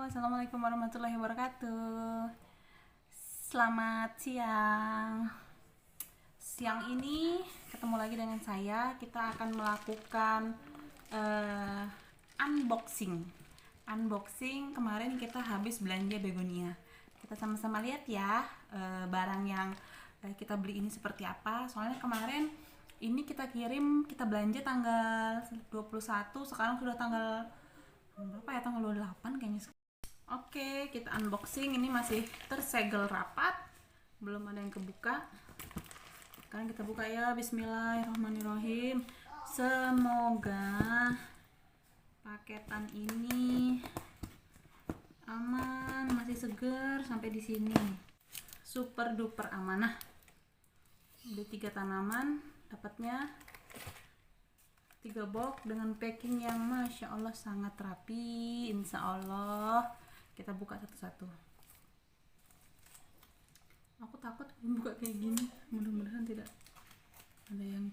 Assalamualaikum warahmatullahi wabarakatuh. Selamat siang. Siang ini ketemu lagi dengan saya. Kita akan melakukan unboxing. Unboxing kemarin kita habis belanja begonia. Kita sama-sama lihat ya barang yang kita beli ini seperti apa. Soalnya kemarin ini kita belanja tanggal 21, sekarang sudah tanggal berapa ya, tanggal 28 kayaknya. Oke, kita unboxing. Ini masih tersegel rapat, belum ada yang kebuka. Sekarang kita buka ya. Bismillahirrahmanirrahim. Semoga paketan ini aman, masih segar sampai di sini. Super duper amanah. Ada 3 tanaman, dapatnya 3 box dengan packing yang masya Allah sangat rapi. Insya Allah kita buka satu-satu. Aku takut buka kayak gini, mudah-mudahan tidak ada yang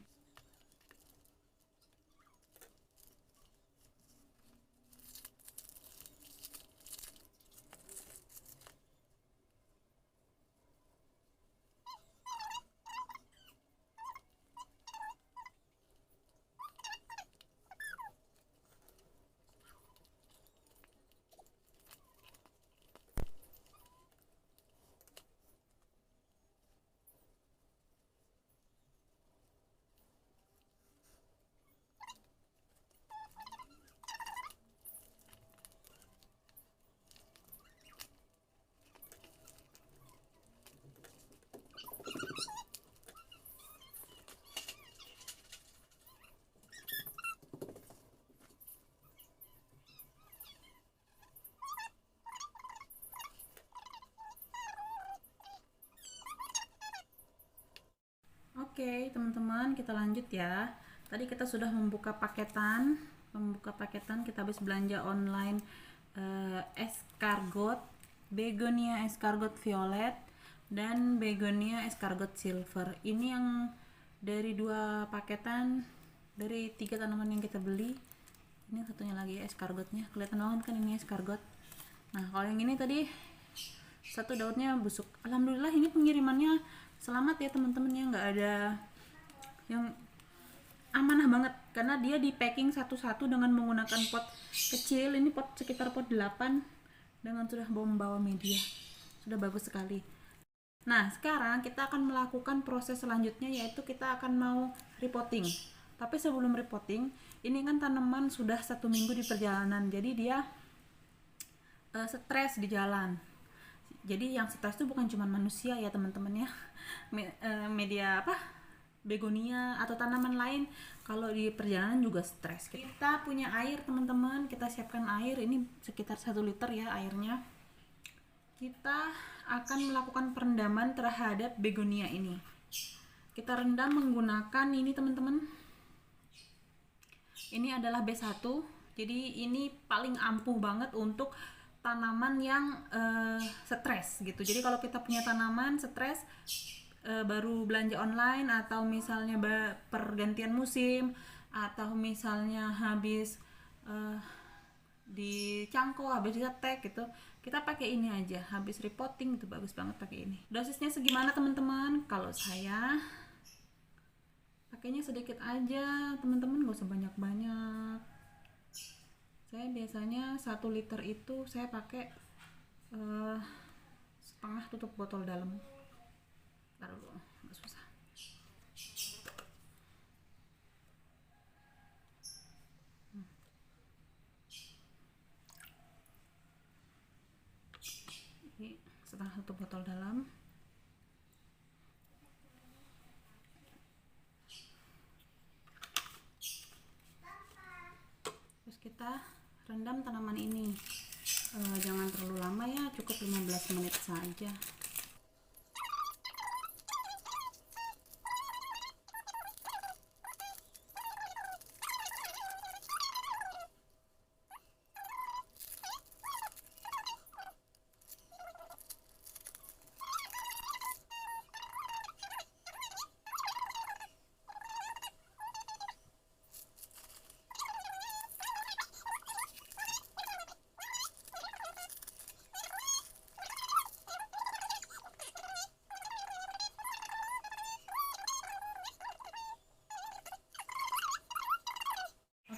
Oke, teman-teman, kita lanjut ya. Tadi kita sudah membuka paketan. Kita habis belanja online escargot, begonia escargot violet dan begonia escargot silver. Ini yang dari 2 paketan, dari 3 tanaman yang kita beli. Ini satunya lagi escargotnya. Kelihatan banget kan ini escargot. Nah, kalau yang ini tadi satu daunnya busuk. Alhamdulillah ini pengirimannya selamat ya teman-teman, ya nggak ada yang, amanah banget karena dia di packing satu-satu dengan menggunakan pot kecil. Ini pot sekitar pot 8 dengan sudah membawa media, sudah bagus sekali. Nah, sekarang kita akan melakukan proses selanjutnya, yaitu kita akan mau repotting. Tapi sebelum repotting, ini kan tanaman sudah 1 minggu di perjalanan, jadi dia stres di jalan. Jadi yang stres itu bukan cuma manusia ya teman-teman ya, media begonia atau tanaman lain kalau di perjalanan juga stres. Kita punya air teman-teman, kita siapkan air, ini sekitar 1 liter ya airnya. Kita akan melakukan perendaman terhadap begonia ini. Kita rendam menggunakan ini teman-teman, ini adalah B1, jadi ini paling ampuh banget untuk tanaman yang stres gitu. Jadi kalau kita punya tanaman stres, baru belanja online atau misalnya pergantian musim, atau misalnya habis dicangkul, habis dicetek gitu, kita pakai ini aja. Habis repotting itu bagus banget pakai ini. Dosisnya segimana teman-teman? Kalau saya pakainya sedikit aja teman-teman, gak usah banyak-banyak. Saya biasanya 1 liter itu saya pakai setengah tutup botol dalam. Taruh dulu, nggak susah. Ini setengah tutup botol dalam. Terus kita rendam tanaman ini. Jangan terlalu lama ya, cukup 15 menit saja.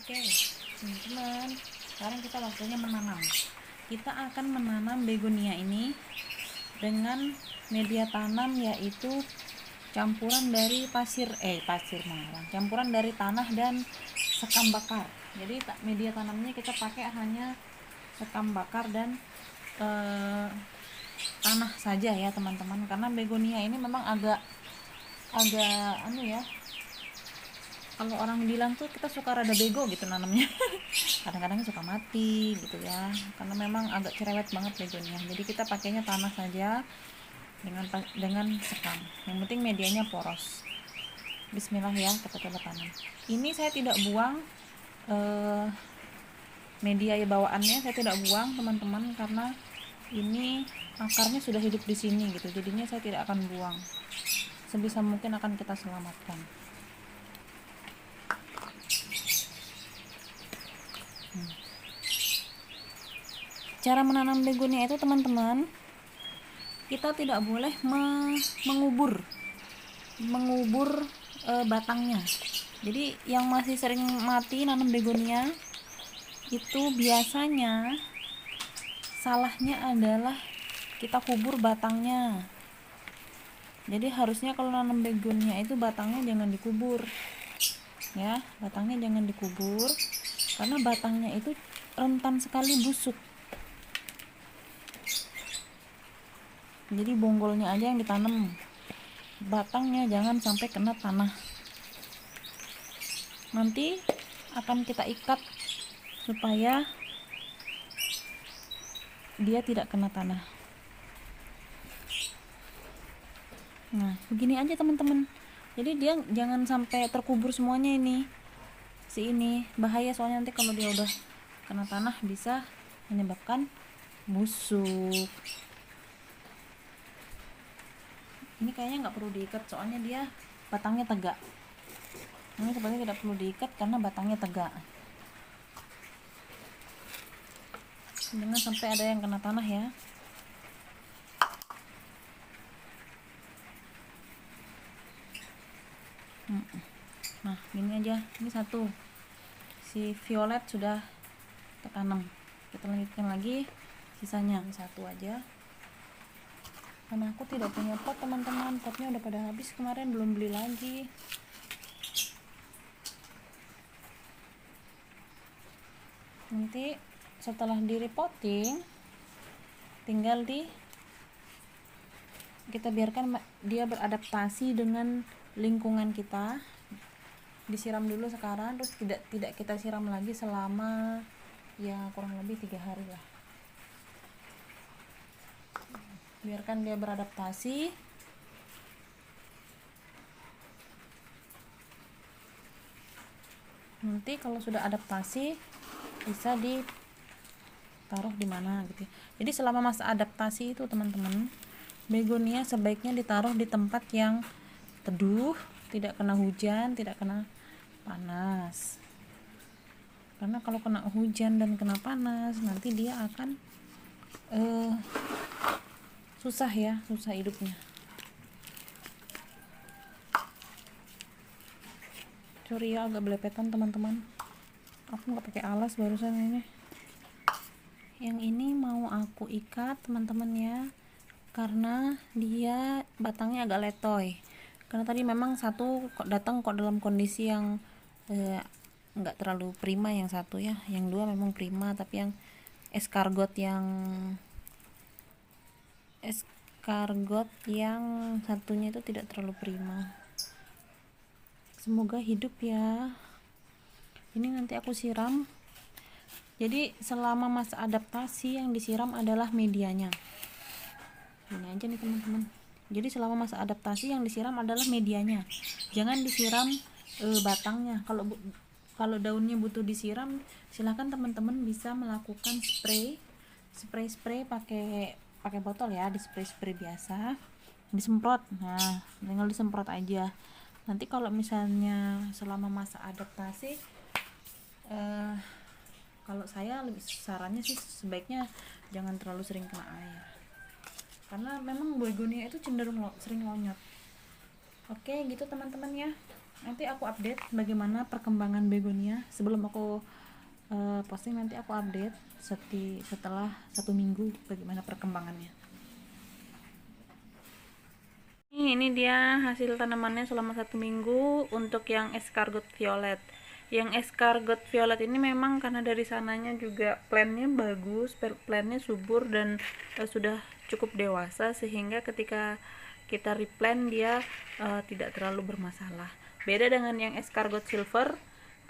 Oke, teman-teman, sekarang kita waktunya menanam. Kita akan menanam begonia ini dengan media tanam yaitu campuran dari pasir marang, campuran dari tanah dan sekam bakar. Jadi media tanamnya kita pakai hanya sekam bakar dan tanah saja ya teman-teman, karena begonia ini memang agak kalau orang bilang tuh kita suka rada bego gitu nanamnya. Kadang-kadang suka mati gitu ya, karena memang agak cerewet banget begonia. Jadi kita pakainya tanah saja dengan sekam. Yang penting medianya poros. Bismillah ya, kita coba tanam. Ini saya tidak buang media bawaannya, saya tidak buang teman-teman, karena ini akarnya sudah hidup di sini gitu. Jadinya saya tidak akan buang. Sebisa mungkin akan kita selamatkan. Cara menanam begonia itu teman-teman, kita tidak boleh mengubur batangnya. Jadi yang masih sering mati nanam begonia itu biasanya salahnya adalah kita kubur batangnya. Jadi harusnya kalau nanam begonia itu batangnya jangan dikubur ya, batangnya jangan dikubur karena batangnya itu rentan sekali busuk. Jadi bonggolnya aja yang ditanam, batangnya jangan sampai kena tanah. Nanti akan kita ikat supaya dia tidak kena tanah. Nah, begini aja teman-teman. Jadi dia jangan sampai terkubur semuanya ini. Ini bahaya, soalnya nanti kalau dia udah kena tanah bisa menyebabkan busuk. Ini kayaknya nggak perlu diikat, soalnya dia batangnya tegak. Ini sepertinya tidak perlu diikat karena batangnya tegak. Jangan sampai ada yang kena tanah ya. Nah, gini aja. Ini satu. Si violet sudah tertanam. Kita lanjutkan lagi sisanya. Ini satu aja. Karena aku tidak punya pot teman-teman, potnya udah pada habis kemarin, belum beli lagi. Nanti setelah di repotting tinggal kita biarkan dia beradaptasi dengan lingkungan kita. Disiram dulu sekarang, terus tidak kita siram lagi selama ya kurang lebih 3 hari lah. Biarkan dia beradaptasi. Nanti kalau sudah adaptasi bisa ditaruh di mana gitu. Jadi selama masa adaptasi itu teman-teman, begonia sebaiknya ditaruh di tempat yang teduh, tidak kena hujan, tidak kena panas. Karena kalau kena hujan dan kena panas, nanti dia akan susah hidupnya. Sorry ya, agak belepetan teman-teman. Aku nggak pakai alas barusan ini. Yang ini mau aku ikat teman-teman ya, karena dia batangnya agak letoy. Karena tadi memang satu datang dalam kondisi yang nggak terlalu prima, yang satu ya, yang dua memang prima, tapi yang escargot yang satunya itu tidak terlalu prima. Semoga hidup ya. Ini nanti aku siram. Jadi selama masa adaptasi yang disiram adalah medianya. Ini aja nih teman-teman. Jadi selama masa adaptasi yang disiram adalah medianya. Jangan disiram batangnya. Kalau daunnya butuh disiram, silahkan teman-teman bisa melakukan spray pakai botol ya, di spray biasa, disemprot. Nah, tinggal disemprot aja. Nanti kalau misalnya selama masa adaptasi, kalau saya sarannya sih sebaiknya jangan terlalu sering kena air, karena memang begonia itu cenderung sering lonyot. Oke gitu teman-teman ya. Nanti aku update bagaimana perkembangan begonia sebelum aku posting. Nanti aku update setelah 1 minggu bagaimana perkembangannya. Ini dia hasil tanamannya selama 1 minggu untuk yang escargot violet. Yang escargot violet ini memang karena dari sananya juga plantnya bagus, plantnya subur dan sudah cukup dewasa, sehingga ketika kita replant dia tidak terlalu bermasalah. Beda dengan yang escargot silver,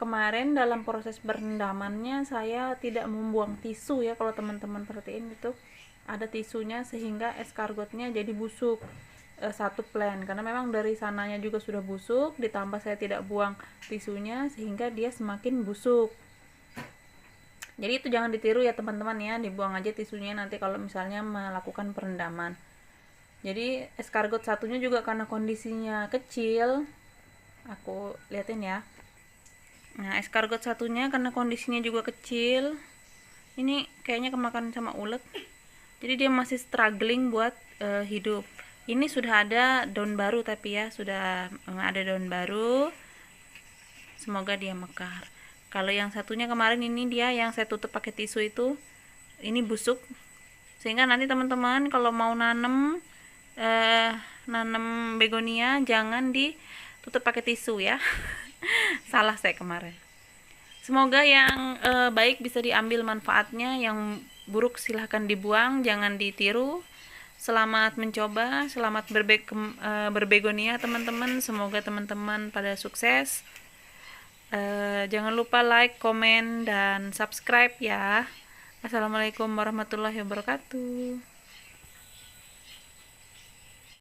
kemarin dalam proses berendamannya saya tidak membuang tisu ya, kalau teman-teman perhatiin itu ada tisunya sehingga escargotnya jadi busuk satu plant, karena memang dari sananya juga sudah busuk, ditambah saya tidak buang tisunya sehingga dia semakin busuk. Jadi itu jangan ditiru ya teman-teman ya, dibuang aja tisunya nanti kalau misalnya melakukan perendaman. Jadi escargot satunya juga karena kondisinya kecil, aku liatin ya. Nah, escargot satunya karena kondisinya juga kecil, ini kayaknya kemakan sama ulet, jadi dia masih struggling buat hidup. Ini sudah ada daun baru, tapi ya sudah ada daun baru, semoga dia mekar. Kalau yang satunya kemarin ini dia yang saya tutup pakai tisu itu, ini busuk, sehingga nanti teman-teman kalau mau nanam begonia jangan ditutup pakai tisu ya. Salah saya kemarin. Semoga yang baik bisa diambil manfaatnya, yang buruk silahkan dibuang, jangan ditiru. Selamat mencoba, selamat berbegonia teman-teman. Semoga teman-teman pada sukses. Jangan lupa like, komen, dan subscribe ya. Assalamualaikum warahmatullahi wabarakatuh.